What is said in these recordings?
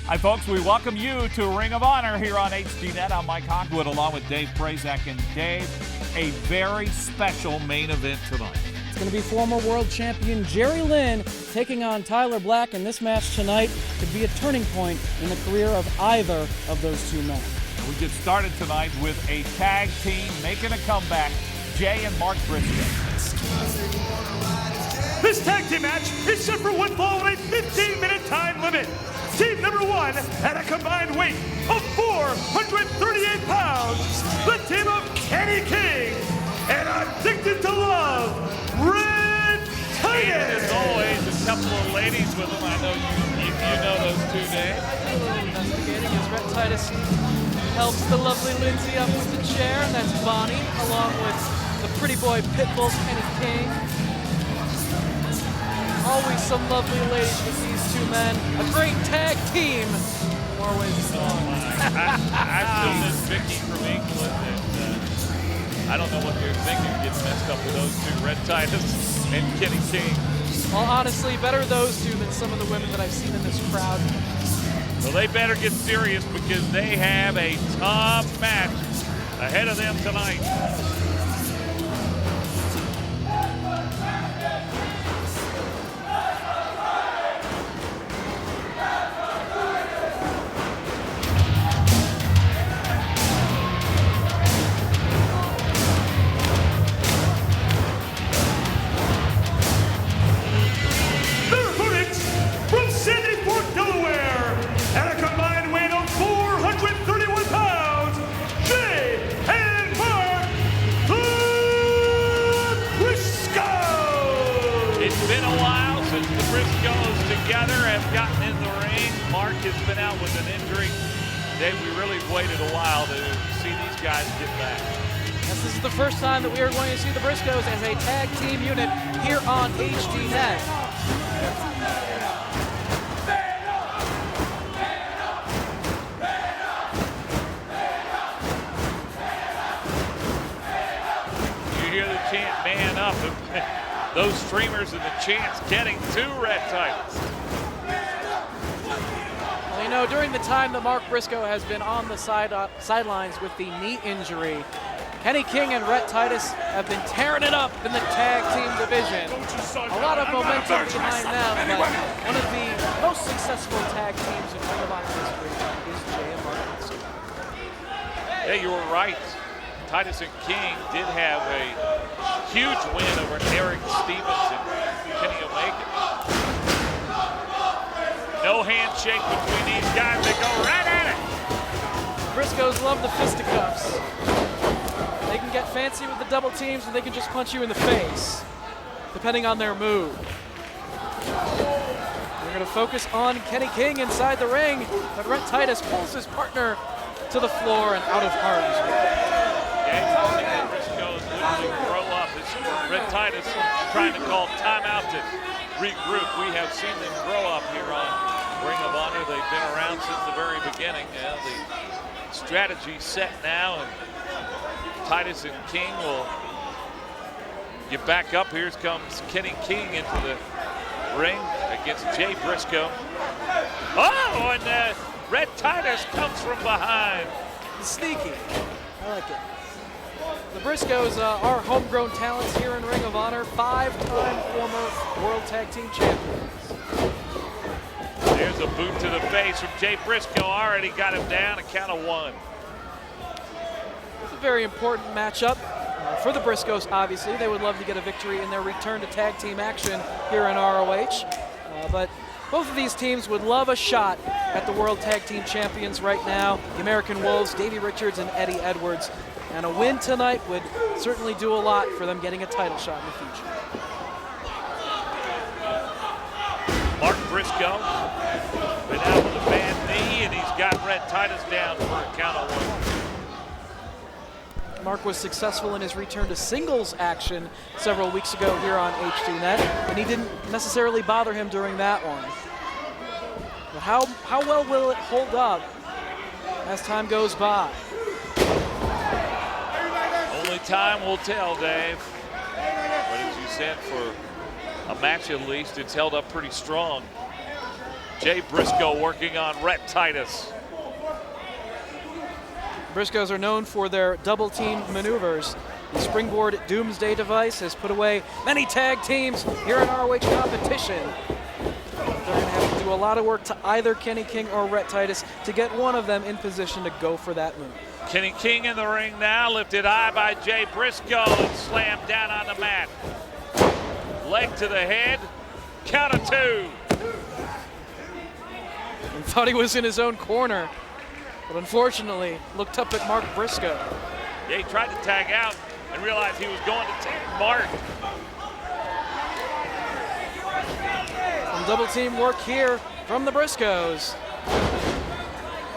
Hi, folks. We welcome you to Ring of Honor here on HDNet. I'm Mike Hogwood along with Dave Prazak. And Dave, a very special main event tonight. It's going to be former world champion Jerry Lynn taking on Tyler Black, and this match tonight could be a turning point in the career of either of those two men. We get started tonight with a tag team making a comeback, Jay and Mark Briscoe. This tag team match is set for one fall with a 15-minute time limit. Team number one, at a combined weight of 438 pounds, the team of Kenny King and Addicted to Love, Red Titus. As always, a couple of ladies with them. I know you know those two, Dave. I do a little investigating as Red Titus helps the lovely Lindsay up with the chair, and that's Bonnie, along with the pretty boy Pitbull, Kenny King. Always some lovely ladies with these two men. A great tag team. More ways than one. I still miss Vicky from England, and I don't know what they're thinking getting messed up with those two, Red Titus and Kenny King. Well, honestly, better those two than some of the women that I've seen in this crowd. Well, they better get serious because they have a tough match ahead of them tonight. Have gotten in the ring. Mark has been out with an injury. Dave, we really waited a while to see these guys get back. Yes, this is the first time that we are going to see the Briscoes as a tag team unit here on HDNet. You hear the chant, man up. Those streamers and the chants getting to Red Titus. Well, you know, during the time that Mark Briscoe has been on the sidelines with the knee injury, Kenny King and Red Titus have been tearing it up in the tag team division. A lot of momentum behind them, but one of the most successful tag teams in Ring of Honor history is Jay and Mark Briscoe. Yeah, you were right. Titus and King did have a huge win over Eric Stevens and Kenny Omega. No handshake between these guys. They go right at it. Briscoes love the fisticuffs. They can get fancy with the double teams, and they can just punch you in the face, depending on their mood. We're going to focus on Kenny King inside the ring, but Red Titus pulls his partner to the floor and out of harm's way. Yeah, Briscoe's literally grow up. It's Red Titus trying to call timeout to regroup. We have seen them grow up here on Ring of Honor. They've been around since the very beginning. The strategy's set now, and Titus and King will get back up. Here comes Kenny King into the ring against Jay Briscoe. Oh, and Red Titus comes from behind. Sneaky. I like it. The Briscoes are homegrown talents here in Ring of Honor, 5-time former World Tag Team champions. There's a boot to the face from Jay Briscoe. Already got him down, a count of 1. It's a very important matchup for the Briscoes, obviously. They would love to get a victory in their return to tag team action here in ROH. But both of these teams would love a shot at the World Tag Team Champions right now. The American Wolves, Davey Richards and Eddie Edwards. And a win tonight would certainly do a lot for them getting a title shot in the future. Mark Briscoe been out with a bad knee, and he's got Red Titus down for a count of 1. Mark was successful in his return to singles action several weeks ago here on HDNet, and he didn't necessarily bother him during that one. But how well will it hold up as time goes by? Only time will tell, Dave. But as you said, for a match at least, it's held up pretty strong. Jay Briscoe working on Rhett Titus. Briscoes are known for their double team maneuvers. The springboard doomsday device has put away many tag teams here in ROH competition. They're going to have to do a lot of work to either Kenny King or Rhett Titus to get one of them in position to go for that move. Kenny King in the ring now, lifted high by Jay Briscoe and slammed down on the mat. Leg to the head, count of 2. And thought he was in his own corner, but unfortunately looked up at Mark Briscoe. Yeah, he tried to tag out and realized he was going to tag Mark. Some double team work here from the Briscoes.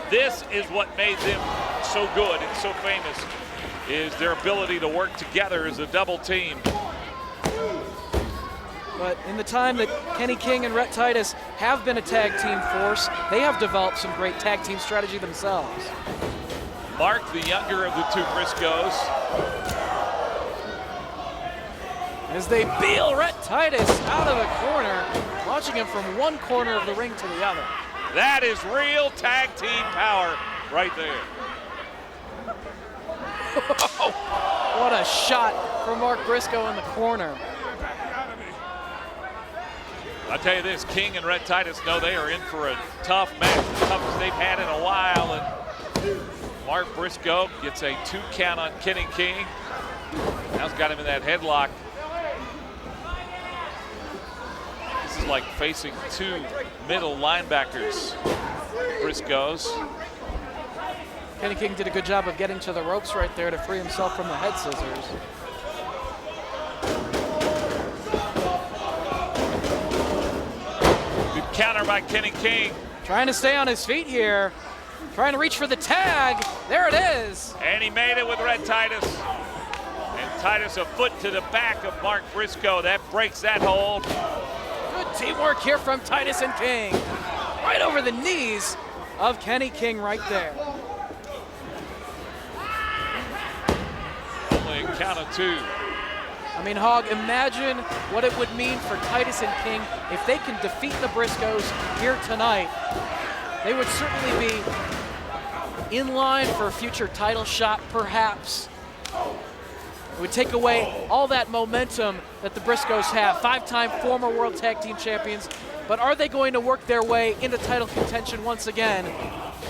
This is what made them so good and so famous, is their ability to work together as a double team. But in the time that Kenny King and Rhett Titus have been a tag team force, they have developed some great tag team strategy themselves. Mark, the younger of the two Briscoes. As they peel Rhett Titus out of the corner, launching him from one corner of the ring to the other. That is real tag team power right there. What a shot from Mark Briscoe in the corner. I'll tell you this, King and Rhett Titus know they are in for a tough match, the toughest they've had in a while, and Mark Briscoe gets a 2 count on Kenny King. Now he's got him in that headlock. This is like facing 2 middle linebackers, Briscoes. Kenny King did a good job of getting to the ropes right there to free himself from the head scissors. Good counter by Kenny King. Trying to stay on his feet here. Trying to reach for the tag. There it is. And he made it with Rhett Titus. And Titus a foot to the back of Mark Briscoe. That breaks that hold. Good teamwork here from Titus and King. Right over the knees of Kenny King right there. Only a count of 2. I mean, Hogg, imagine what it would mean for Titus and King if they can defeat the Briscoes here tonight. They would certainly be in line for a future title shot, perhaps. It would take away all that momentum that the Briscoes have, 5-time former World Tag Team Champions. But are they going to work their way into title contention once again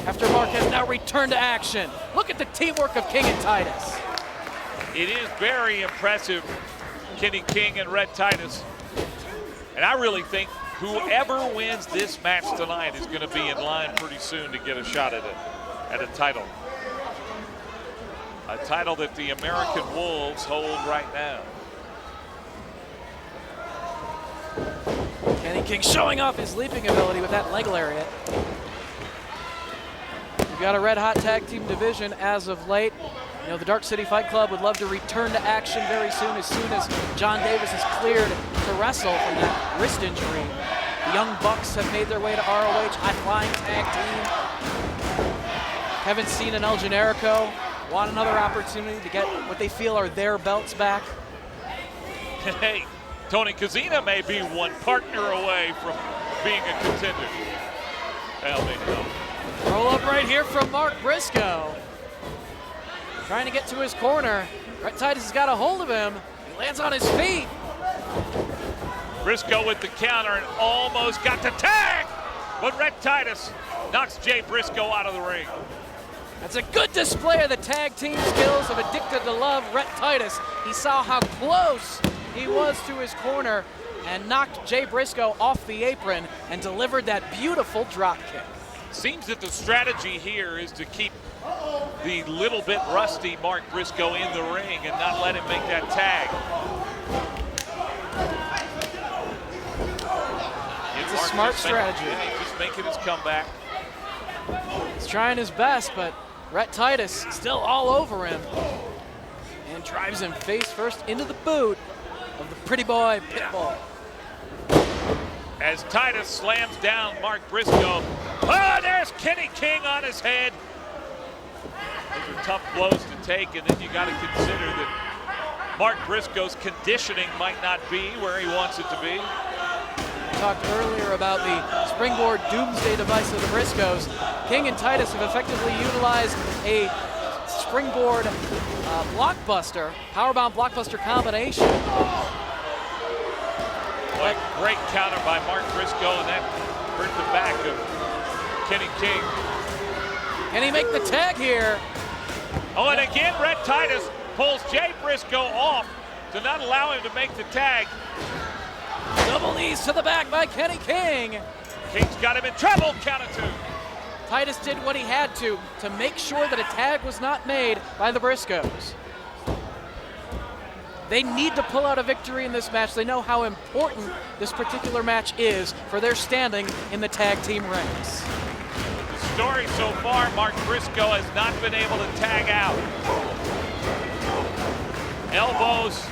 after Mark has now returned to action? Look at the teamwork of King and Titus. It is very impressive, Kenny King and Rhett Titus. And I really think whoever wins this match tonight is going to be in line pretty soon to get a shot at it, at a title. A title that the American Wolves hold right now. Kenny King showing off his leaping ability with that leg lariat. We've got a red hot tag team division as of late. You know, the Dark City Fight Club would love to return to action very soon as John Davis is cleared to wrestle from that wrist injury. The Young Bucks have made their way to ROH, high-flying tag team. Kevin Steen and El Generico want another opportunity to get what they feel are their belts back. Hey, Tony Kozina may be one partner away from being a contender. Well, maybe no. Roll up right here from Mark Briscoe. Trying to get to his corner. Rhett Titus has got a hold of him. He lands on his feet. Briscoe with the counter and almost got the tag, but Rhett Titus knocks Jay Briscoe out of the ring. That's a good display of the tag team skills of Addicted to Love, Rhett Titus. He saw how close he was to his corner and knocked Jay Briscoe off the apron and delivered that beautiful drop kick. Seems that the strategy here is to keep the little bit rusty Mark Briscoe in the ring and not let him make that tag. It's a smart strategy. Just making his comeback. He's trying his best, but Rhett Titus still all over him and drives him face first into the boot of the pretty boy Pitbull. As Titus slams down Mark Briscoe. Oh, there's Kenny King on his head. Those are tough blows to take, and then you got to consider that Mark Briscoe's conditioning might not be where he wants it to be. talked earlier about the springboard doomsday device of the Briscoes. King and Titus have effectively utilized a springboard blockbuster, powerbomb blockbuster combination. What great counter by Mark Briscoe, and that hurt the back of Kenny King. Can he make the tag here? Oh, and again, Red Titus pulls Jay Briscoe off to not allow him to make the tag. Double knees to the back by Kenny King. King's got him in trouble, count of 2. Titus did what he had to make sure that a tag was not made by the Briscoes. They need to pull out a victory in this match. They know how important this particular match is for their standing in the tag team ranks. The story so far, Mark Briscoe has not been able to tag out. Elbows,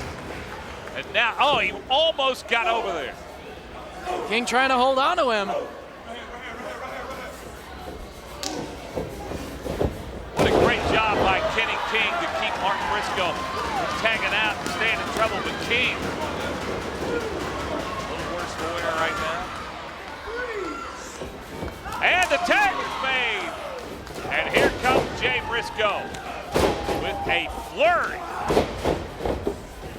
and now, oh, he almost got over there. King trying to hold on to him. What a great job by Kenny King to keep Mark Briscoe from tagging out and staying in trouble. But King, a little worse for wear right now. And the tag is made. And here comes Jay Briscoe with a flurry.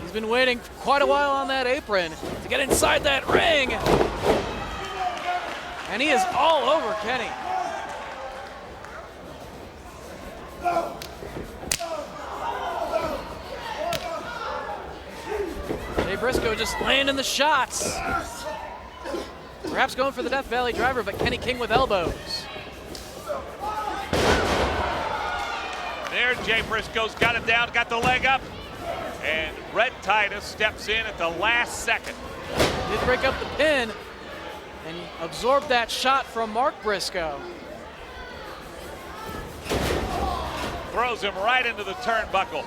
He's been waiting quite a while on that apron to get inside that ring. And he is all over Kenny. Jay Briscoe just landing the shots. Perhaps going for the Death Valley driver, but Kenny King with elbows. There, Jay Briscoe's got it down, got the leg up. And Red Titus steps in at the last second. Did break up the pin and absorbed that shot from Mark Briscoe. Throws him right into the turnbuckle.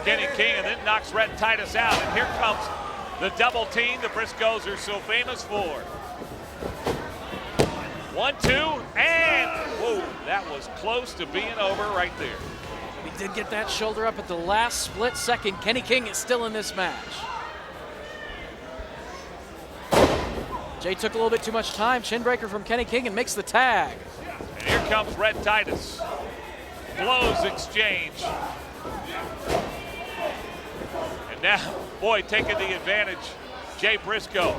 Kenny King, and then knocks Red Titus out. And here comes the double team the Briscoes are so famous for. 1, 2, and whoa, that was close to being over right there. He did get that shoulder up at the last split second. Kenny King is still in this match. Jay took a little bit too much time. Chin breaker from Kenny King and makes the tag. And here comes Red Titus. Blows exchange. And now, boy, taking the advantage, Jay Briscoe.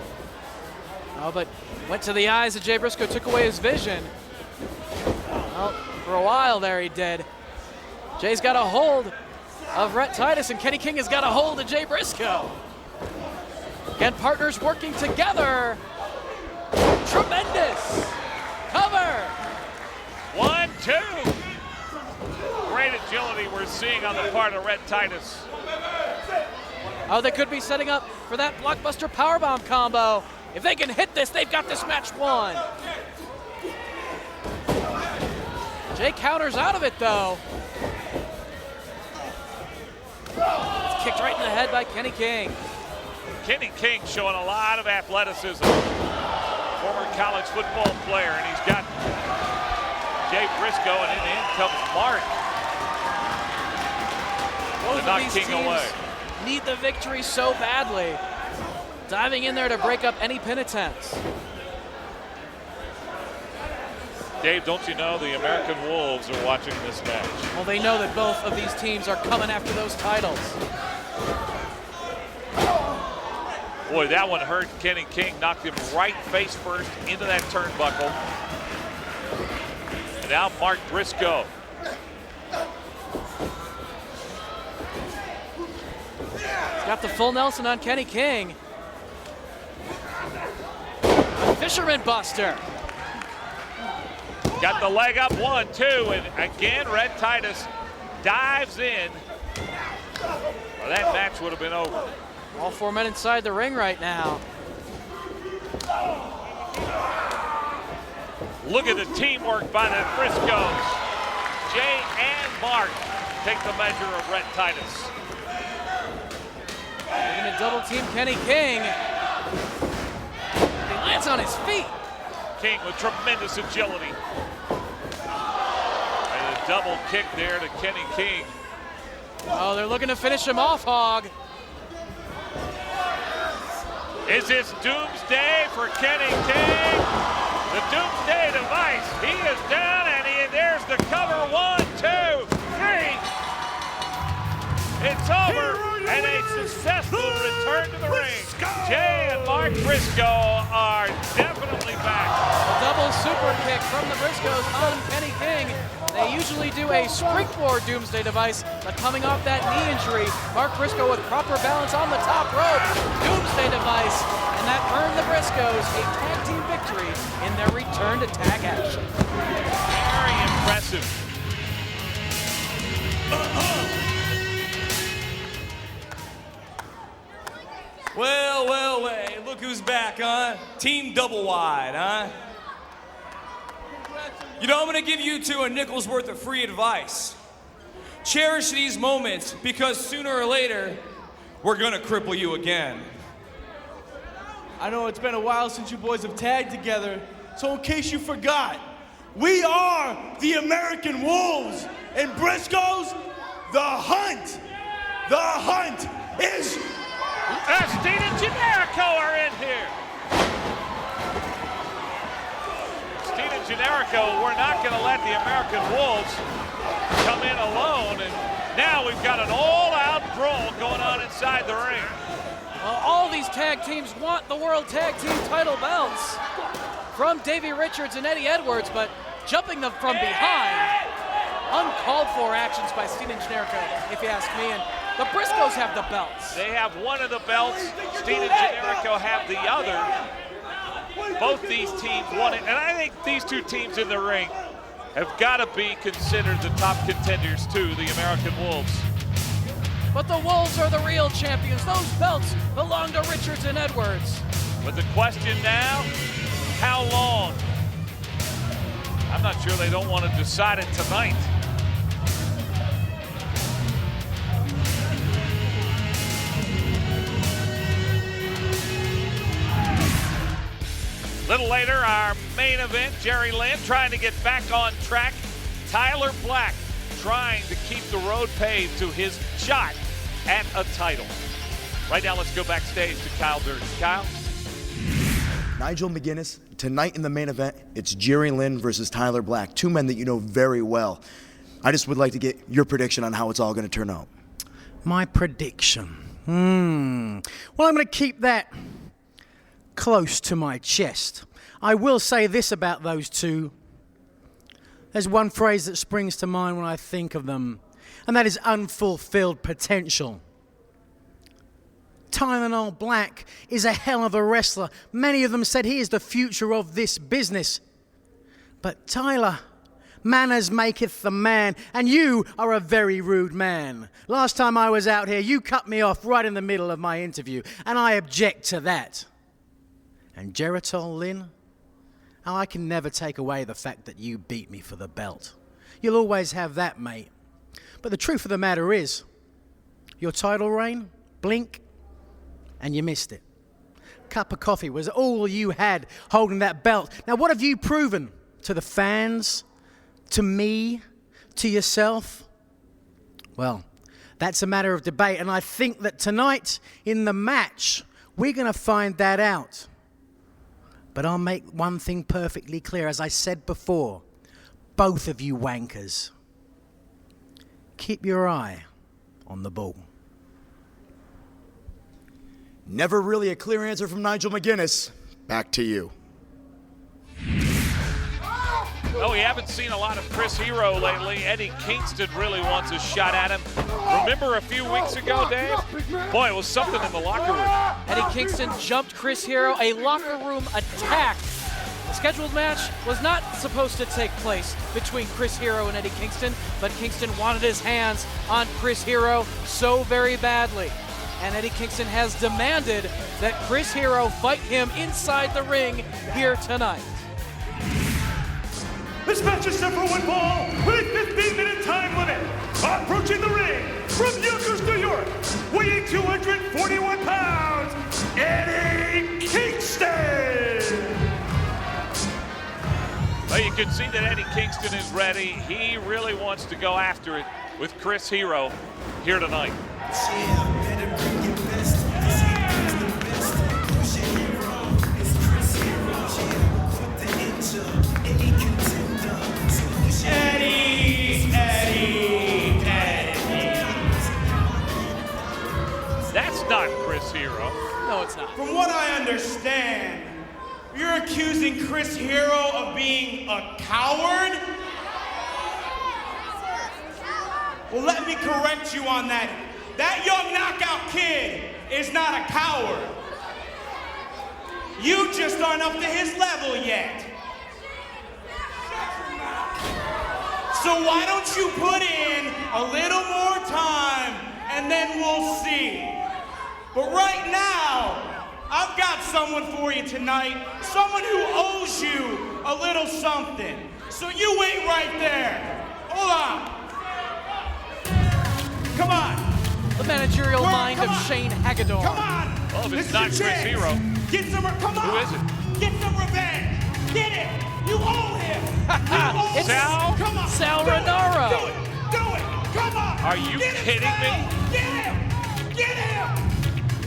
Oh, but went to the eyes of Jay Briscoe, took away his vision. Well, for a while there he did. Jay's got a hold of Red Titus, and Kenny King has got a hold of Jay Briscoe. Again, partners working together. Tremendous cover. 1, 2. Great agility we're seeing on the part of Red Titus. Oh, they could be setting up for that blockbuster powerbomb combo. If they can hit this, they've got this match won. Jay counters out of it, though. It's kicked right in the head by Kenny King. Kenny King showing a lot of athleticism. Former college football player, and he's got Jay Briscoe, and then in comes Mark. Both of these teams need the victory so badly. Diving in there to break up any pin attempts. Dave, don't you know the American Wolves are watching this match? Well, they know that both of these teams are coming after those titles. Boy, that one hurt Kenny King. Knocked him right face first into that turnbuckle. And now Mark Briscoe. He's got the full Nelson on Kenny King. Fisherman Buster. Got the leg up, 1, 2, and again, Red Titus dives in. Well, that match would have been over. All 4 men inside the ring right now. Look at the teamwork by the Briscoes. Jay and Mark take the measure of Red Titus. Looking to double team Kenny King. He lands on his feet. King with tremendous agility. And a double kick there to Kenny King. Oh, they're looking to finish him off, Hog. Is this doomsday for Kenny King? The doomsday device. He is down, and there's the cover. 1, 2, 3. It's over, and a successful return to the ring. Jay and Mark Briscoe are definitely back. A double super kick from the Briscoes on Kenny King. They usually do a springboard doomsday device, but coming off that knee injury, Mark Briscoe with proper balance on the top rope. Doomsday device, and that earned the Briscoes a tag team victory in their return to tag action. Very impressive. Well, look who's back, huh? Team Double Wide, huh? You know, I'm gonna give you two a nickel's worth of free advice. Cherish these moments, because sooner or later, we're gonna cripple you again. I know it's been a while since you boys have tagged together, so in case you forgot, we are the American Wolves, and Briscoes, the hunt. The hunt is... Steen and Generico are in here. Steen and Generico, we're not going to let the American Wolves come in alone, and now we've got an all-out brawl going on inside the ring. Well, all these tag teams want the World Tag Team title belts from Davey Richards and Eddie Edwards, but jumping them from behind, uncalled for actions by Steen and Generico, if you ask me. And the Briscoes have the belts. They have one of the belts. Steen and Generico have the other. Both these teams want it, and I think these two teams in the ring have got to be considered the top contenders to the American Wolves. But the Wolves are the real champions. Those belts belong to Richards and Edwards. But the question now, how long? I'm not sure they don't want to decide it tonight. A little later, our main event, Jerry Lynn trying to get back on track. Tyler Black trying to keep the road paved to his shot at a title. Right now, let's go backstage to Kyle Durden. Kyle? Nigel McGuinness, tonight in the main event, it's Jerry Lynn versus Tyler Black, two men that you know very well. I just would like to get your prediction on how it's all going to turn out. My prediction? Well, I'm going to keep that close to my chest. I will say this about those two. There's one phrase that springs to mind when I think of them, and that is unfulfilled potential. Tyler Black is a hell of a wrestler. Many of them said he is the future of this business. But Tyler, manners maketh the man, and you are a very rude man. Last time I was out here, you cut me off right in the middle of my interview, and I object to that. And Geritol Lynn, I can never take away the fact that you beat me for the belt. You'll always have that, mate. But the truth of the matter is, your title reign, blink, and you missed it. Cup of coffee was all you had holding that belt. Now, what have you proven to the fans, to me, to yourself? Well, that's a matter of debate, and I think that tonight in the match, we're going to find that out. But I'll make one thing perfectly clear. As I said before, both of you wankers, keep your eye on the ball. Never really a clear answer from Nigel McGuinness. Back to you. Well, we haven't seen a lot of Chris Hero lately. Eddie Kingston really wants a shot at him. Remember a few weeks ago, Dave? Boy, it was something in the locker room. Eddie Kingston jumped Chris Hero, a locker room attack. The scheduled match was not supposed to take place between Chris Hero and Eddie Kingston, but Kingston wanted his hands on Chris Hero so very badly. And Eddie Kingston has demanded that Chris Hero fight him inside the ring here tonight. This match is set for one fall with a 15-minute time limit. Approaching the ring from Yonkers, New York, weighing 241 pounds, Eddie Kingston. Well, you can see that Eddie Kingston is ready. He really wants to go after it with Chris Hero here tonight. not Chris Hero. No, it's not. From what I understand, you're accusing Chris Hero of being a coward? Well, let me correct you on that. That young knockout kid is not a coward. You just aren't up to his level yet. So why don't you put in a little more time and then we'll see. But right now, I've got someone for you tonight, someone who owes you a little something. So you wait right there. Hold on. Come on. The managerial mind of Shane Hagedorn. Come on. Well, if it's This not is Chris your chance. Hero, Get some, come on. who is it? Get some revenge. Get it. You owe him. You owe It's him. Sal? Come on. Sal Do it. Renaro. Do it. Do it. Come on. Are you Get him, kidding Sal. me? Get him. Get him.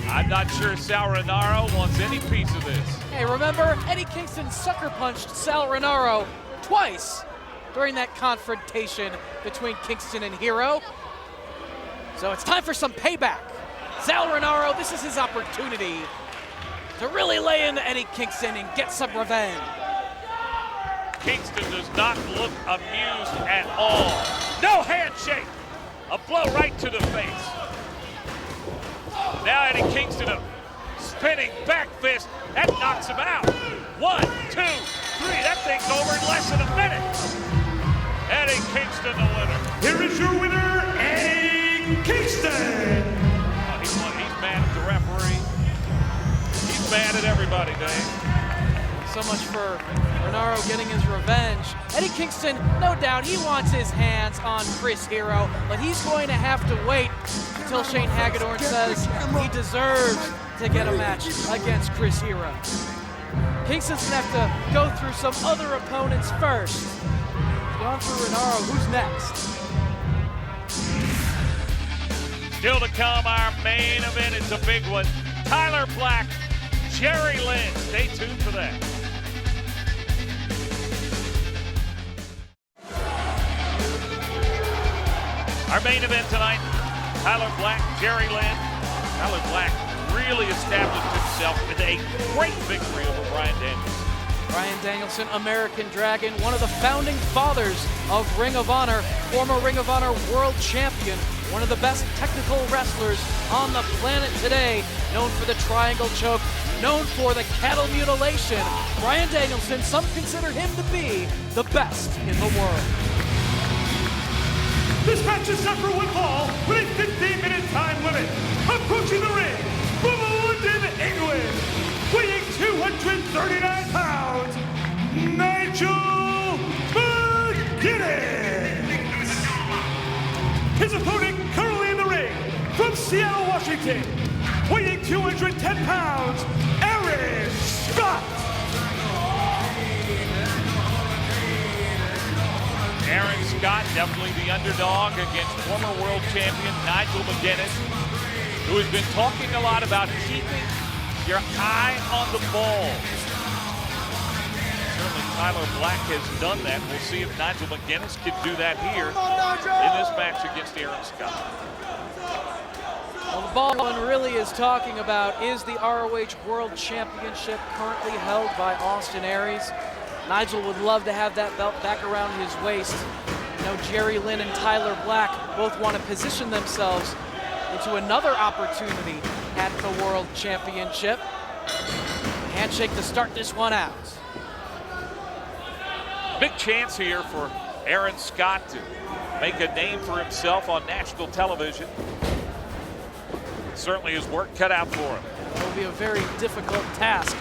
I'm not sure Sal Renaro wants any piece of this. Hey, remember, Eddie Kingston sucker punched Sal Renaro twice during that confrontation between Kingston and Hero. So it's time for some payback. Sal Renaro, this is his opportunity to really lay into Eddie Kingston and get some revenge. Kingston does not look amused at all. No handshake. A blow right to the face. Now Eddie Kingston, a spinning back fist. That knocks him out. 1, 2, 3. That thing's over in less than a minute. Eddie Kingston, the winner. Here is your winner, Eddie Kingston. Oh, he's mad at the referee. He's mad at everybody, Dave. So much for Renaro getting his revenge. Eddie Kingston, no doubt, he wants his hands on Chris Hero, but he's going to have to wait until Shane Hagedorn says he deserves to get a match against Chris Hero. Kingston's gonna have to go through some other opponents first. He's gone through Renaro, who's next? Still to come, our main event. It's a big one. Tyler Black, Jerry Lynn. Stay tuned for that. Our main event tonight, Tyler Black, Jerry Lynn. Tyler Black really established himself with a great victory over Bryan Danielson. Bryan Danielson, American Dragon, one of the founding fathers of Ring of Honor, former Ring of Honor world champion, one of the best technical wrestlers on the planet today, known for the triangle choke, known for the cattle mutilation. Bryan Danielson, some consider him to be the best in the world. This match is set for one fall with a 15-minute time limit. Approaching the ring from London, England, weighing 239 pounds, Nigel McGuinness. His opponent currently in the ring from Seattle, Washington, weighing 210 pounds, Aaron Scott. Aaron Scott, definitely the underdog against former world champion Nigel McGuinness, who has been talking a lot about keeping your eye on the ball. Certainly Tyler Black has done that. We'll see if Nigel McGuinness can do that here in this match against Aaron Scott. Well, the ball really is talking about is the ROH World Championship currently held by Austin Aries. Nigel would love to have that belt back around his waist. You know, Jerry Lynn and Tyler Black both want to position themselves into another opportunity at the World Championship. Handshake to start this one out. Big chance here for Aaron Scott to make a name for himself on national television. Certainly his work cut out for him. It will be a very difficult task.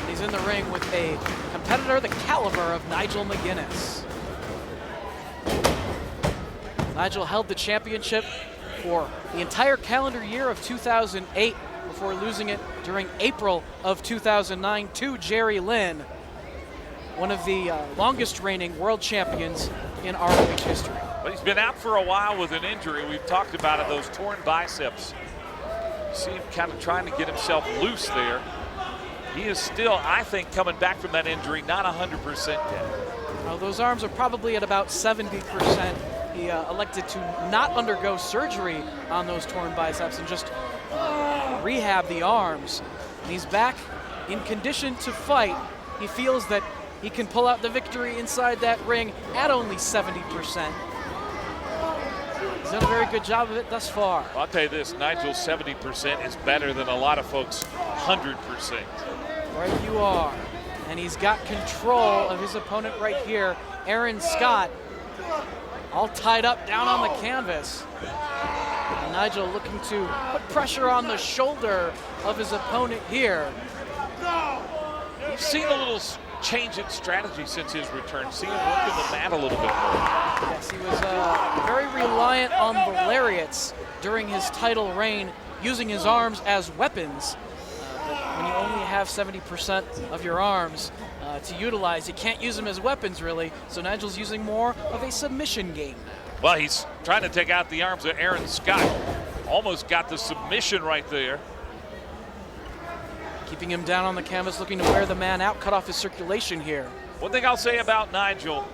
He's in the ring with a competitor the caliber of Nigel McGuinness. Nigel held the championship for the entire calendar year of 2008 before losing it during April of 2009 to Jerry Lynn, one of the longest reigning world champions in ROH history. But he's been out for a while with an injury. We've talked about it, those torn biceps. See him kind of trying to get himself loose there. He is still, I think, coming back from that injury, not 100% yet. Well, those arms are probably at about 70%. He elected to not undergo surgery on those torn biceps and just rehab the arms. And he's back in condition to fight. He feels that he can pull out the victory inside that ring at only 70%. He's done a very good job of it thus far. I'll tell you this, Nigel's 70% is better than a lot of folks' 100%. Right you are. And he's got control of his opponent right here, Aaron Scott, all tied up down on the canvas. And Nigel looking to put pressure on the shoulder of his opponent here. We've seen a little change in strategy since his return. See him working the mat a little bit more. Yes, he was very reliant on the lariats during his title reign, using his arms as weapons. But when you only have 70% of your arms to utilize, you can't use them as weapons really. So Nigel's using more of a submission game now. Well, he's trying to take out the arms of Aaron Scott. Almost got the submission right there. Keeping him down on the canvas, looking to wear the man out, cut off his circulation here. One thing I'll say about Nigel,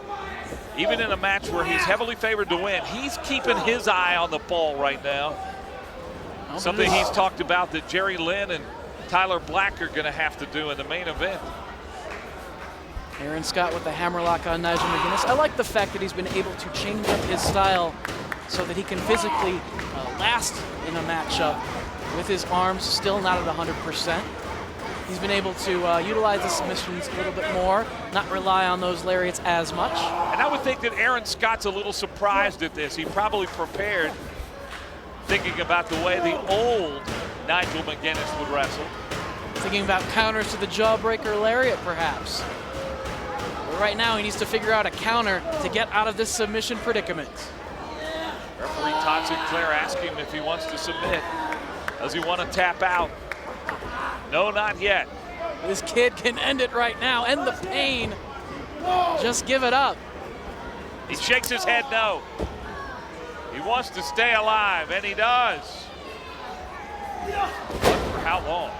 even in a match where he's heavily favored to win, he's keeping his eye on the ball right now. Something he's talked about that Jerry Lynn and Tyler Black are going to have to do in the main event. Aaron Scott with the hammerlock on Nigel McGuinness. I like the fact that he's been able to change up his style so that he can physically last in a matchup with his arms still not at 100%. He's been able to utilize the submissions a little bit more, not rely on those lariats as much. And I would think that Aaron Scott's a little surprised at this. He probably prepared thinking about the way the old Nigel McGuinness would wrestle. Thinking about counters to the jawbreaker lariat, perhaps. But right now, he needs to figure out a counter to get out of this submission predicament. Referee Todd Sinclair asking him if he wants to submit. Does he want to tap out? No, not yet. This kid can end it right now, end the pain. Just give it up. He shakes his head no. He wants to stay alive, and he does. But for how long?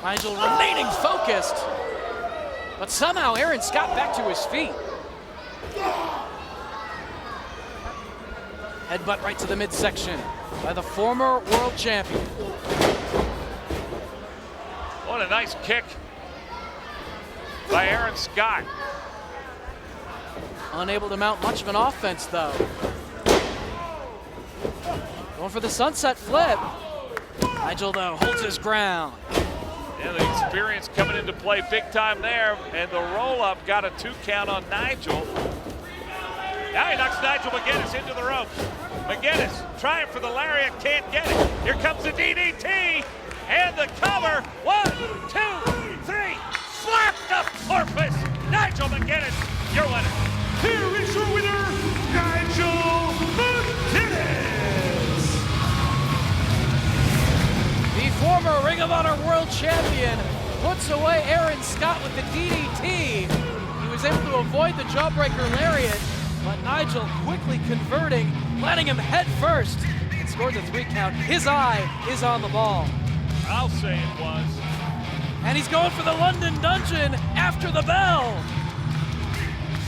Nigel remaining focused. But somehow Aaron Scott back to his feet. Headbutt right to the midsection by the former world champion. What a nice kick by Aaron Scott. Unable to mount much of an offense, though. Going for the sunset flip. Nigel, though, holds his ground. Yeah, the experience coming into play big time there, and the roll-up got a 2 count on Nigel. Now he knocks Nigel McGuinness into the ropes. McGuinness trying for the lariat, can't get it. Here comes the DDT, and the cover. 1, 2, 3, slap the porpoise. Nigel McGuinness, your winner. Here is your winner, Nigel McGuinness. The former Ring of Honor World Champion puts away Aaron Scott with the DDT. He was able to avoid the jawbreaker lariat, but Nigel quickly converting, landing him head first, and scored the 3 count. His eye is on the ball. I'll say it was. And he's going for the London Dungeon after the bell.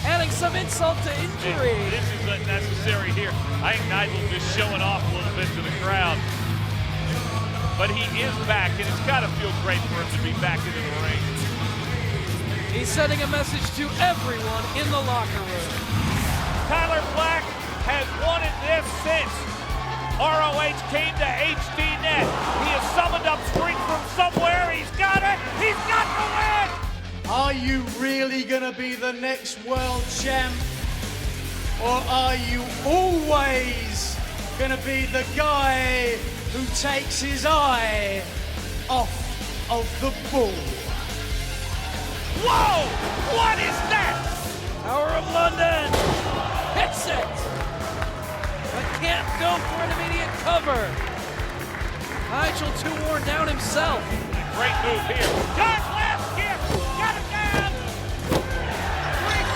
Adding some insult to injury. This is unnecessary here. I think Nigel's just showing off a little bit to the crowd. But he is back, and it's got to feel great for him to be back into the ring. He's sending a message to everyone in the locker room. Tyler Black has wanted this since ROH came to HDNet. He has summoned up strength from somewhere. He's got it. He's got the win. Are you really gonna be the next world champ? Or are you always gonna be the guy who takes his eye off of the ball? Whoa! What is that? Tower of London hits it, but can't go for an immediate cover. Nigel too worn down himself. Great move here. Got last gift. Got it down. 3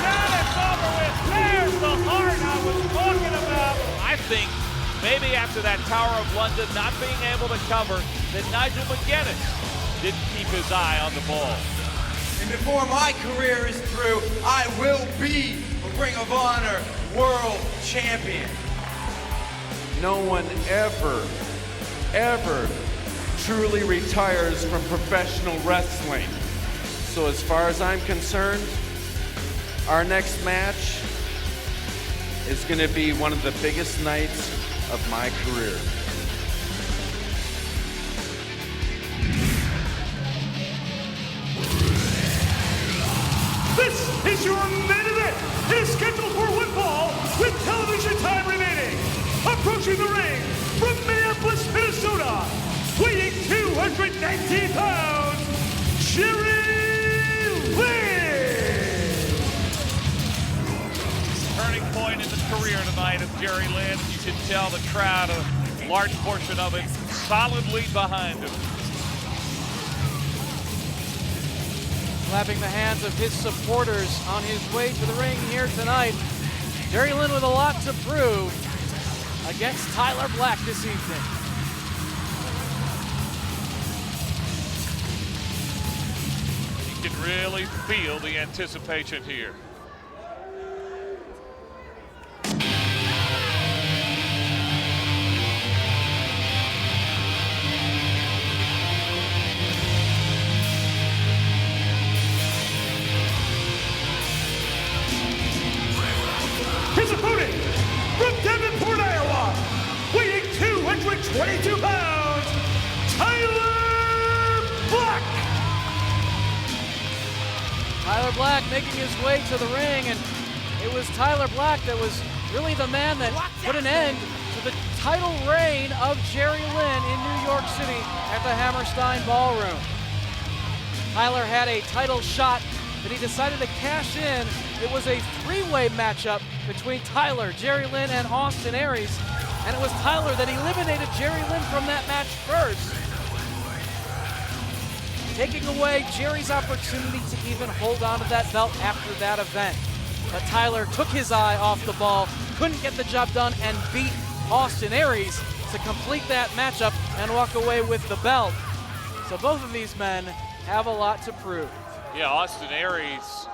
count, it's over with. There's the heart I was talking about. I think maybe after that Tower of London not being able to cover, that Nigel McGuinness didn't keep his eye on the ball. And before my career is through, I will be a Ring of Honor World Champion. No one ever truly retires from professional wrestling. So as far as I'm concerned, our next match is going to be one of the biggest nights of my career. This is your main event. It is scheduled for one fall with television time remaining. Approaching the ring from Minneapolis, Minnesota, weighing 219 pounds, Jerry Lynn. Turning point in the career tonight of Jerry Lynn. You can tell the crowd, a large portion of it, solidly behind him. Clapping the hands of his supporters on his way to the ring here tonight. Jerry Lynn with a lot to prove against Tyler Black this evening. You can really feel the anticipation here. His opponent from Davenport, Iowa, weighing 222 pounds, Tyler Black. Tyler Black making his way to the ring, and it was Tyler Black that was really the man that put an end to the title reign of Jerry Lynn in New York City at the Hammerstein Ballroom. Tyler had a title shot that he decided to cash in. It was a three-way matchup between Tyler, Jerry Lynn, and Austin Aries, and it was Tyler that eliminated Jerry Lynn from that match first, taking away Jerry's opportunity to even hold on to that belt after that event. But Tyler took his eye off the ball, couldn't get the job done, and beat Austin Aries to complete that matchup and walk away with the belt. So both of these men have a lot to prove. Yeah, Austin Aries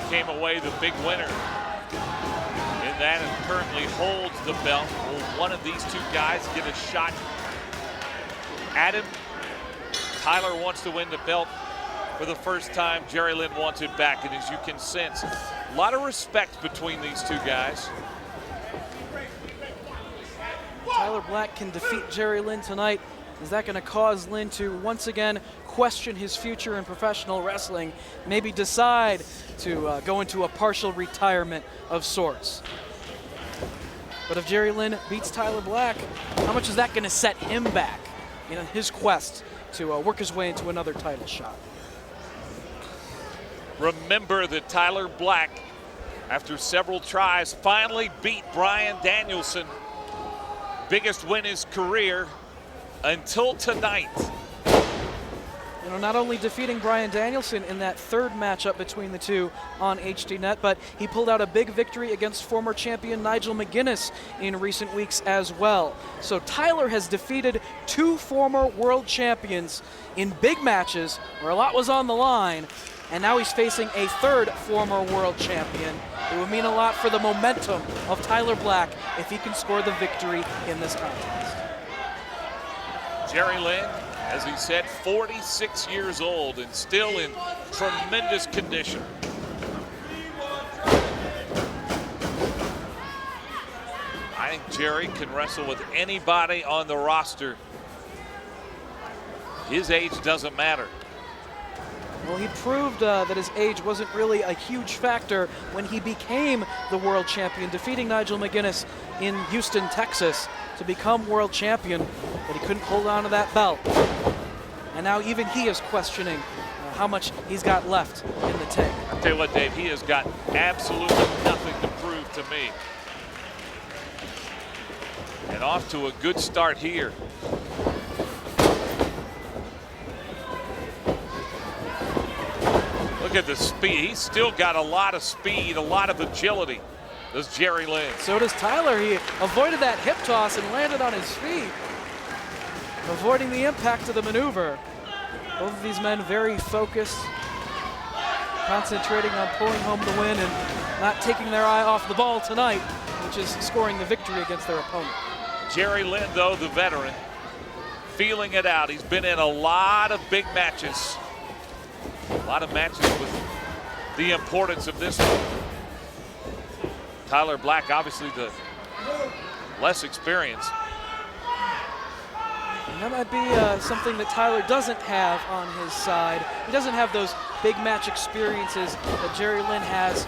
came away the big winner in that and currently holds the belt. Will one of these two guys get a shot at him? Tyler wants to win the belt for the first time. Jerry Lynn wants it back, and as you can sense, a lot of respect between these two guys. Tyler Black can defeat Jerry Lynn tonight. Is that going to cause Lynn to once again question his future in professional wrestling, maybe decide to go into a partial retirement of sorts? But if Jerry Lynn beats Tyler Black, how much is that going to set him back in his quest to work his way into another title shot? Remember that Tyler Black, after several tries, finally beat Bryan Danielson. Biggest win in his career until tonight. You know, not only defeating Bryan Danielson in that third matchup between the two on HDNet, but he pulled out a big victory against former champion Nigel McGuinness in recent weeks as well. So Tyler has defeated two former world champions in big matches where a lot was on the line, and now he's facing a third former world champion. It would mean a lot for the momentum of Tyler Black if he can score the victory in this contest. Jerry Lynn, as he said, 46 years old and still in tremendous condition. I think Jerry can wrestle with anybody on the roster. His age doesn't matter. Well, he proved that his age wasn't really a huge factor when he became the world champion, defeating Nigel McGuinness in Houston, Texas, to become world champion, but he couldn't hold on to that belt. And now even he is questioning how much he's got left in the tank. I'll tell you what, Dave, he has got absolutely nothing to prove to me. And off to a good start here. Look at the speed. He's still got a lot of speed, a lot of agility, does Jerry Lynn. So does Tyler. He avoided that hip toss and landed on his feet, avoiding the impact of the maneuver. Both of these men very focused, concentrating on pulling home the win and not taking their eye off the ball tonight, which is scoring the victory against their opponent. Jerry Lynn, though, the veteran, feeling it out. He's been in a lot of big matches. A lot of matches with the importance of this one. Tyler Black, obviously the less experienced. And that might be something that Tyler doesn't have on his side. He doesn't have those big match experiences that Jerry Lynn has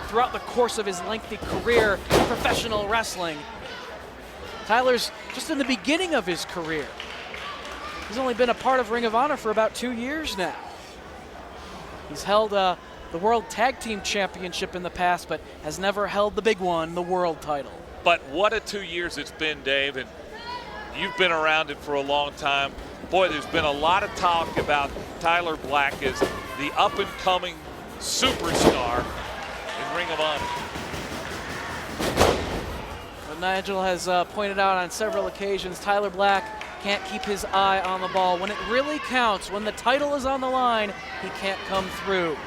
throughout the course of his lengthy career in professional wrestling. Tyler's just in the beginning of his career. He's only been a part of Ring of Honor for about 2 years now. He's held the World Tag Team Championship in the past, but has never held the big one, the world title. But what a 2 years it's been, Dave, and you've been around it for a long time. Boy, there's been a lot of talk about Tyler Black as the up-and-coming superstar in Ring of Honor. But Nigel has pointed out on several occasions, Tyler Black can't keep his eye on the ball. When it really counts, when the title is on the line, he can't come through.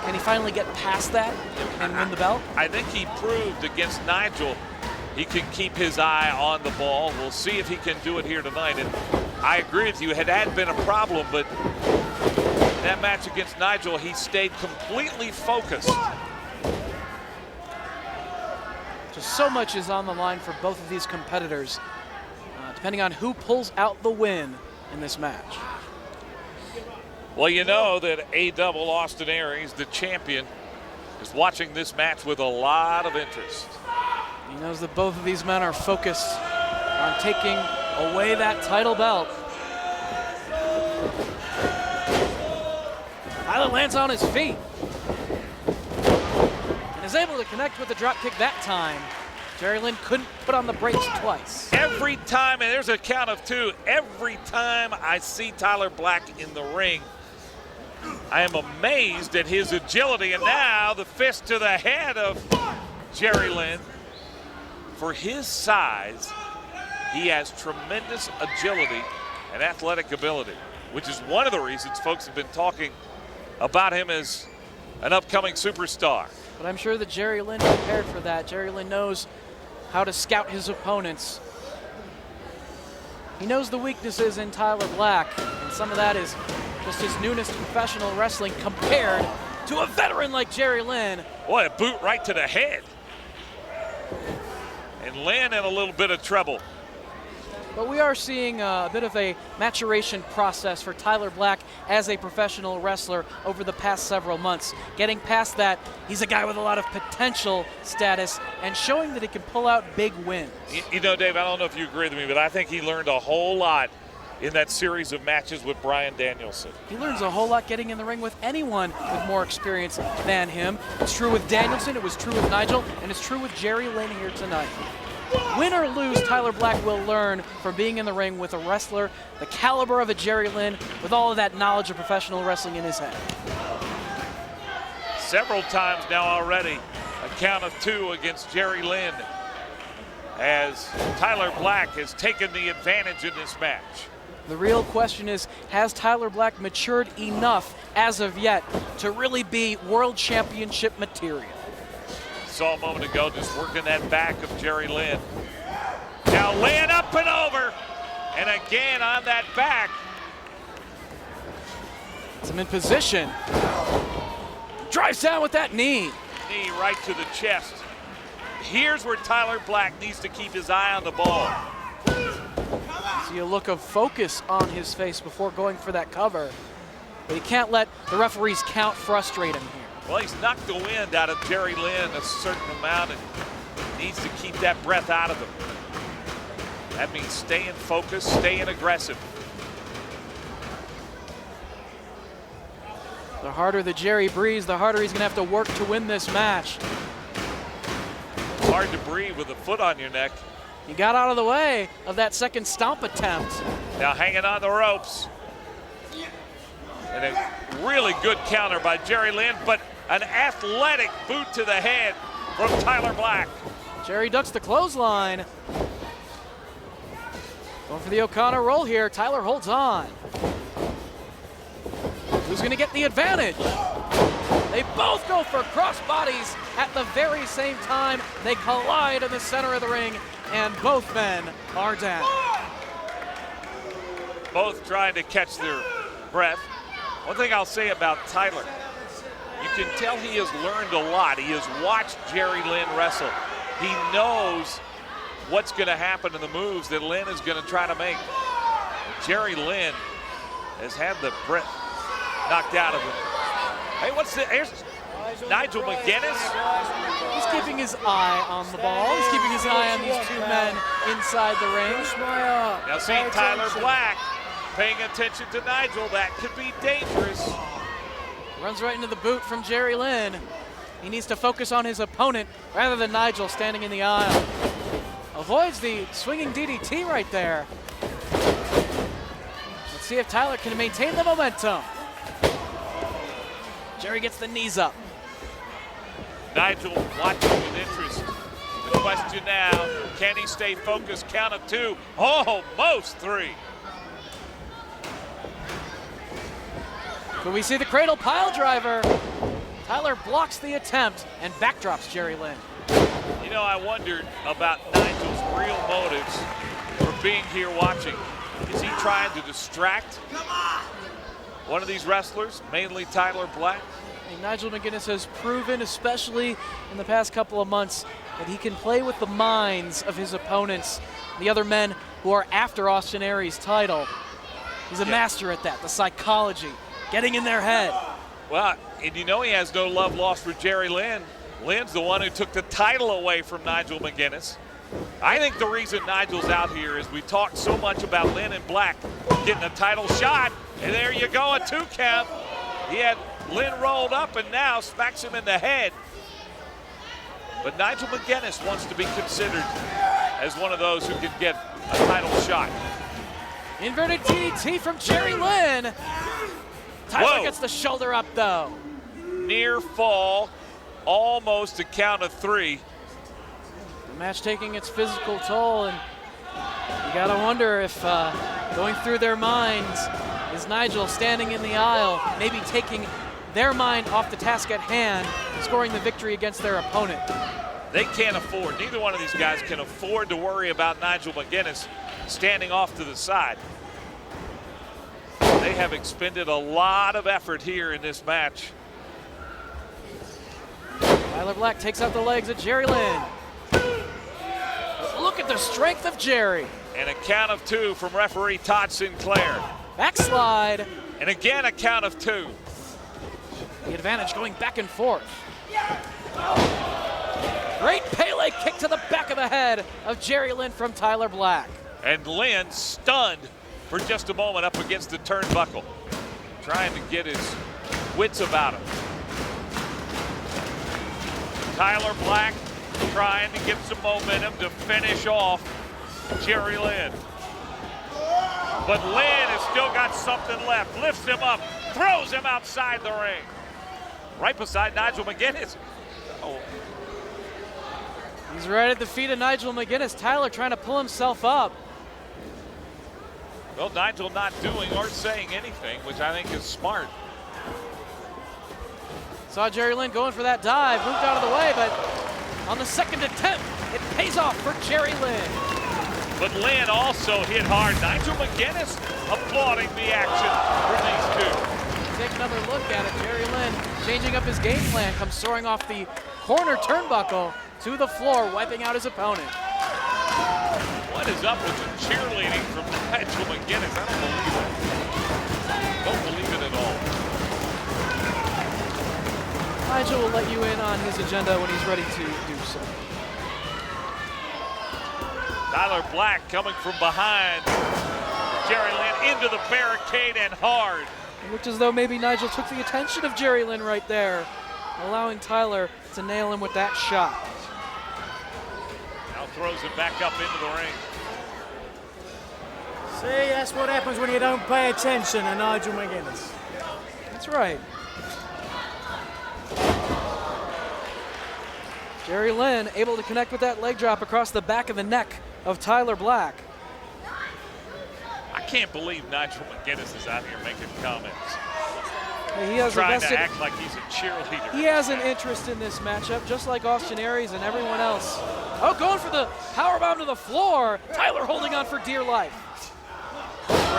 Can he finally get past that and win the belt? I think he proved against Nigel he can keep his eye on the ball. We'll see if he can do it here tonight. And I agree with you, it had been a problem, but in that match against Nigel, he stayed completely focused. Just so much is on the line for both of these competitors, depending on who pulls out the win in this match. Well, you know that A-Double Austin Aries, the champion, is watching this match with a lot of interest. He knows that both of these men are focused on taking away that title belt. Tyler lands on his feet and is able to connect with the drop kick that time. Jerry Lynn couldn't put on the brakes twice. Every time, and there's a count of 2, every time I see Tyler Black in the ring, I am amazed at his agility. And now the fist to the head of Jerry Lynn. For his size, he has tremendous agility and athletic ability, which is one of the reasons folks have been talking about him as an upcoming superstar. But I'm sure that Jerry Lynn prepared for that. Jerry Lynn knows how to scout his opponents. He knows the weaknesses in Tyler Black, and some of that is just his newness to professional wrestling compared to a veteran like Jerry Lynn. Boy, a boot right to the head. And Lynn in a little bit of trouble. But we are seeing a bit of a maturation process for Tyler Black as a professional wrestler over the past several months. Getting past that, he's a guy with a lot of potential status and showing that he can pull out big wins. You know, Dave, I don't know if you agree with me, but I think he learned a whole lot in that series of matches with Bryan Danielson. He learns a whole lot getting in the ring with anyone with more experience than him. It's true with Danielson, it was true with Nigel, and it's true with Jerry Lynn here tonight. Win or lose, Tyler Black will learn from being in the ring with a wrestler the caliber of a Jerry Lynn with all of that knowledge of professional wrestling in his head. Several times now already, a count of 2 against Jerry Lynn as Tyler Black has taken the advantage in this match. The real question is, has Tyler Black matured enough as of yet to really be world championship material? Saw a moment ago just working that back of Jerry Lynn. Now laying up and over, and again on that back. It's him in position. Drives down with that knee. Knee right to the chest. Here's where Tyler Black needs to keep his eye on the ball. See a look of focus on his face before going for that cover. But he can't let the referee's count frustrate him here. Well, he's knocked the wind out of Jerry Lynn a certain amount and needs to keep that breath out of him. That means staying focused, staying aggressive. The harder that Jerry breathes, the harder he's going to have to work to win this match. It's hard to breathe with a foot on your neck. He got out of the way of that second stomp attempt. Now hanging on the ropes. And a really good counter by Jerry Lynn, but an athletic boot to the head from Tyler Black. Jerry ducks the clothesline. Going for the O'Connor roll here. Tyler holds on. Who's going to get the advantage? They both go for cross bodies at the very same time. They collide in the center of the ring, and both men are down. both trying to catch their breath. One thing I'll say about Tyler, you can tell he has learned a lot. He has watched Jerry Lynn wrestle. He knows what's going to happen in the moves that Lynn is going to try to make. Jerry Lynn has had the breath knocked out of him. Hey, what's the, here's Nigel McGuinness. He's keeping his eye on the ball. He's keeping his eye on these two men inside the ring. Now see Tyler Black paying attention to Nigel. That could be dangerous. Runs right into the boot from Jerry Lynn. He needs to focus on his opponent rather than Nigel standing in the aisle. Avoids the swinging DDT right there. Let's see if Tyler can maintain the momentum. Jerry gets the knees up. Nigel watching with interest. The question now, can he stay focused? Count of 2, almost 3. Could we see the cradle pile driver? Tyler blocks the attempt and backdrops Jerry Lynn. You know, I wondered about Nigel's real motives for being here watching. Is he trying to distract one of these wrestlers, mainly Tyler Black? And Nigel McGuinness has proven, especially in the past couple of months, that he can play with the minds of his opponents, the other men who are after Austin Aries' title. He's a master at that, the psychology, getting in their head. Well, and you know he has no love lost for Jerry Lynn. Lynn's the one who took the title away from Nigel McGuinness. I think the reason Nigel's out here is we talked so much about Lynn and Black getting a title shot, and there you go, a 2 count. He had Lynn rolled up and now smacks him in the head. But Nigel McGuinness wants to be considered as one of those who can get a title shot. Inverted DDT from Jerry Lynn. Tyler gets the shoulder up though. Near fall, almost a count of 3. The match taking its physical toll, and you gotta wonder if going through their minds is Nigel standing in the aisle, maybe taking their mind off the task at hand, scoring the victory against their opponent. They can't afford, neither one of these guys can afford to worry about Nigel McGuinness standing off to the side. They have expended a lot of effort here in this match. Tyler Black takes out the legs of Jerry Lynn. Look at the strength of Jerry. And a count of 2 from referee Todd Sinclair. Backslide. And again a count of 2. The advantage going back and forth. Great Pele kick to the back of the head of Jerry Lynn from Tyler Black. And Lynn stunned for just a moment up against the turnbuckle, trying to get his wits about him. Tyler Black trying to get some momentum to finish off Jerry Lynn. But Lynn has still got something left. Lifts him up, throws him outside the ring. Right beside Nigel McGuinness. Oh. He's right at the feet of Nigel McGuinness. Tyler trying to pull himself up. Well, Nigel not doing or saying anything, which I think is smart. Saw Jerry Lynn going for that dive, moved out of the way, but on the second attempt, it pays off for Jerry Lynn. But Lynn also hit hard. Nigel McGuinness applauding the action for these two. Take another look at it. Jerry Lynn changing up his game plan, comes soaring off the corner turnbuckle to the floor, wiping out his opponent. What is up with the cheerleading from Nigel McGuinness? I don't believe it. Don't believe it at all. Nigel will let you in on his agenda when he's ready to do so. Tyler Black coming from behind. Jerry Lynn into the barricade and hard. It looked as though maybe Nigel took the attention of Jerry Lynn right there, allowing Tyler to nail him with that shot. Now throws it back up into the ring. See, that's what happens when you don't pay attention to Nigel McGuinness. That's right. Jerry Lynn able to connect with that leg drop across the back of the neck of Tyler Black. I can't believe Nigel McGuinness is out here making comments. He has trying to act like he's a cheerleader. He has an interest in this matchup, just like Austin Aries and everyone else. Oh, going for the powerbomb to the floor. Tyler holding on for dear life.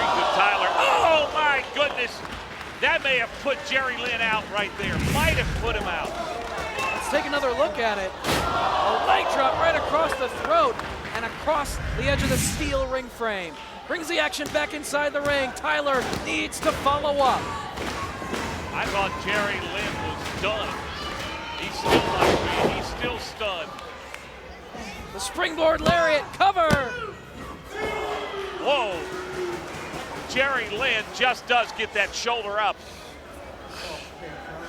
brings it Tyler. Oh my goodness! That may have put Jerry Lynn out right there. Might have put him out. Let's take another look at it. A leg drop right across the throat and across the edge of the steel ring frame. Brings the action back inside the ring. Tyler needs to follow up. I thought Jerry Lynn was done. He's still not. He's still stunned. The springboard lariat cover. Whoa. Jerry Lynn just does get that shoulder up.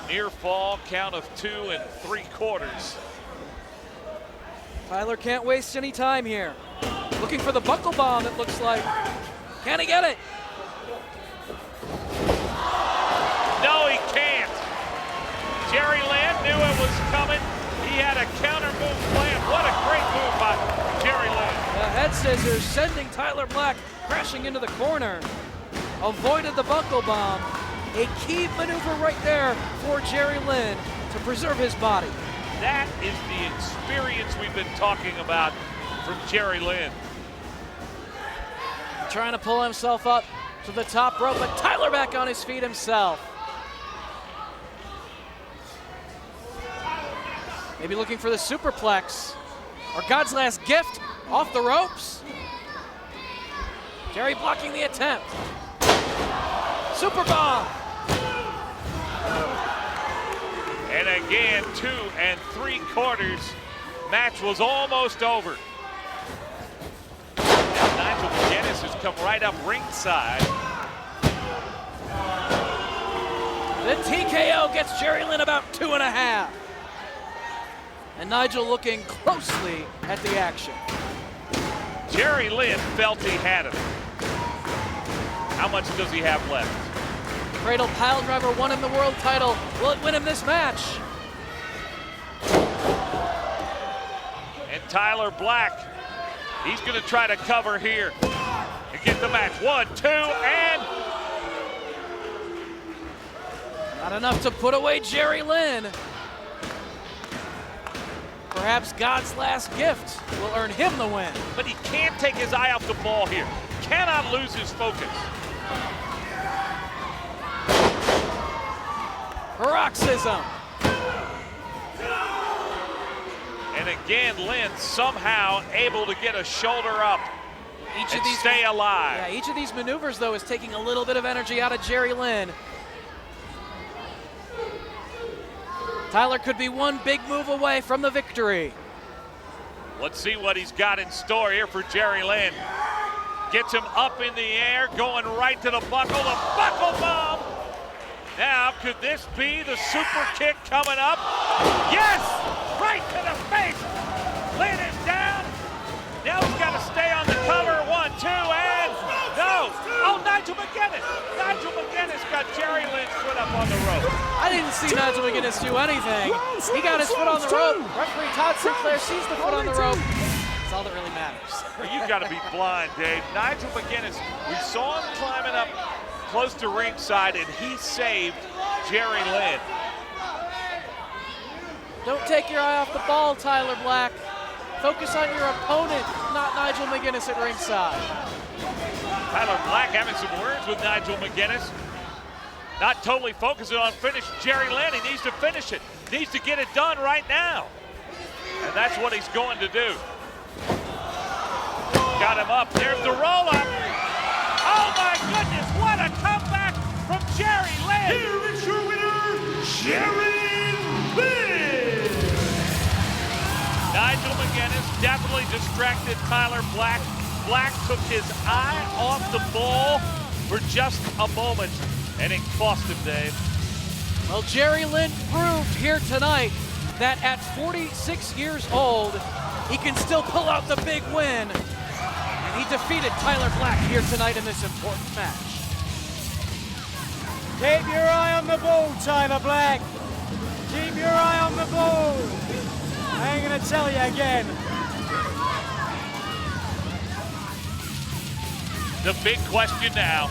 Near fall, count of 2 3/4. Tyler can't waste any time here. Looking for the buckle bomb, it looks like. Can he get it? No, he can't. Jerry Lynn knew it was coming. He had a counter move planned. What a great move by Jerry Lynn. The head scissors sending Tyler Black crashing into the corner. Avoided the buckle bomb. A key maneuver right there for Jerry Lynn to preserve his body. That is the experience we've been talking about from Jerry Lynn. Trying to pull himself up to the top rope, but Tyler back on his feet himself. Maybe looking for the superplex or God's last gift off the ropes. Jerry blocking the attempt. Super bomb. And again, 2 3/4. Match was almost over. Now Nigel McGuinness has come right up ringside. The TKO gets Jerry Lynn about 2.5. And Nigel looking closely at the action. Jerry Lynn felt he had him. How much does he have left? Cradle pile driver won him the world title. Will it win him this match? And Tyler Black, he's going to try to cover here and get the match. 1, 2, and not enough to put away Jerry Lynn. Perhaps God's last gift will earn him the win. but he can't take his eye off the ball here. Cannot lose his focus. Paroxysm. And again, Lynn somehow able to get a shoulder up and stay alive. Yeah, each of these maneuvers, though, is taking a little bit of energy out of Jerry Lynn. Tyler could be one big move away from the victory. Let's see what he's got in store here for Jerry Lynn. Gets him up in the air, going right to the buckle bomb. Now, could this be the super kick coming up? Yes! Right to the face! Lynn is down. Now he's got to stay on the cover. 1, 2, and no! Oh, Nigel McGuinness! Nigel McGuinness got Jerry Lynn's foot up on the rope. I didn't see Nigel McGuinness do anything. He got his foot on the rope. Referee Todd Sinclair sees the foot on the rope. That's all that really matters. Well, you've got to be blind, Dave. Nigel McGuinness, we saw him climbing up close to ringside, and he saved Jerry Lynn. Don't take your eye off the ball, Tyler Black. Focus on your opponent, not Nigel McGuinness at ringside. Tyler Black having some words with Nigel McGuinness. Not totally focusing on finish Jerry Lynn. He needs to finish it. Needs to get it done right now. And that's what he's going to do. Got him up. There's the roll up. Oh my goodness, what a comeback from Jerry Lynn. Here is your winner, Jerry Lynn. Nigel McGuinness definitely distracted Tyler Black. Black took his eye off the ball for just a moment, and it cost him, Dave. Well, Jerry Lynn proved here tonight that at 46 years old, he can still pull out the big win. And he defeated Tyler Black here tonight in this important match. Keep your eye on the ball, Tyler Black. Keep your eye on the ball. I ain't gonna tell you again. The big question now,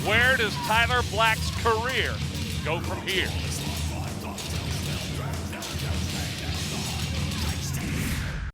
where does Tyler Black's career go from here?